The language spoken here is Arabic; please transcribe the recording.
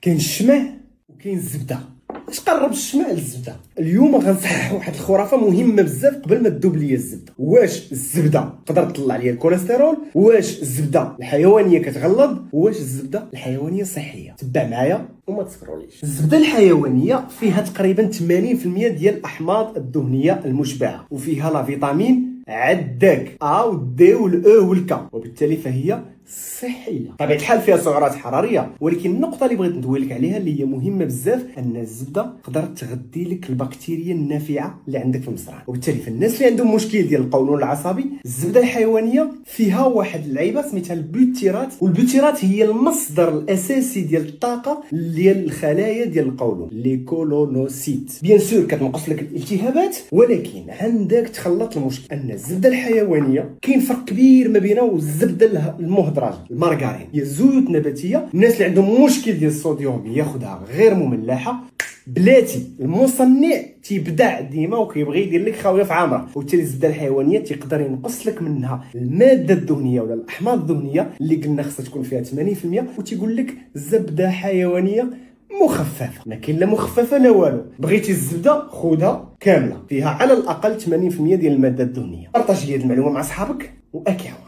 كاين الشمع وكاين الزبده. اش قرب الشمع للزبده؟ اليوم غنصحح واحد الخرافه مهمه بزاف قبل ما تذوب ليا الزبده. واش الزبده تقدر تطلع ليا الكوليسترول؟ واش الزبده الحيوانيه كتغلظ؟ واش الزبده الحيوانيه صحيه؟ تبع معايا وما تسكروليش. الزبده الحيوانيه فيها تقريبا 80% ديال الاحماض الدهنيه المشبعه، وفيها لا فيتامين عداك ا ودي والاو والكا، وبالتالي فهي صحيه. طبيعه الحال فيها سعرات حراريه، ولكن النقطه اللي بغيت ندوي لك عليها اللي هي مهمه بزاف ان الزبده تقدر تغذي لك البكتيريا النافعه اللي عندك في المصران. وبالتالي في الناس اللي عندهم مشكل ديال القولون العصبي، الزبده الحيوانيه فيها واحد اللعيبه سميتها البوتيرات، والبوتيرات هي المصدر الاساسي ديال الطاقه ديال الخلايا ديال القولون، لي كولونوسيت. بيان سور كتنقص لك الالتهابات، ولكن عندك تخلط المشكل ان الزبده الحيوانيه كاين فرق كبير ما بينها والزبده المهدرجه المارغرين. هي زيوت نباتيه، الناس اللي عندهم مشكل ديال الصوديوم ياخذها غير مملحه. بلاتي المصنع تيبدع ديما وكيبغي يدير لك خاويه في عامره، وبالتالي الزبده الحيوانيه تيقدر ينقص لك منها الماده الدهنيه ولا الاحماض الدهنيه اللي قلنا خصها تكون فيها 80%، وتيقول لك زبده حيوانيه مخففه. ما كاين لا مخففه لا والو. بغيتي الزبده خذها كامله، فيها على الاقل 80% ديال الماده الدهنيه. بارطاجي هذه المعلومه مع صحابك واكيعوا.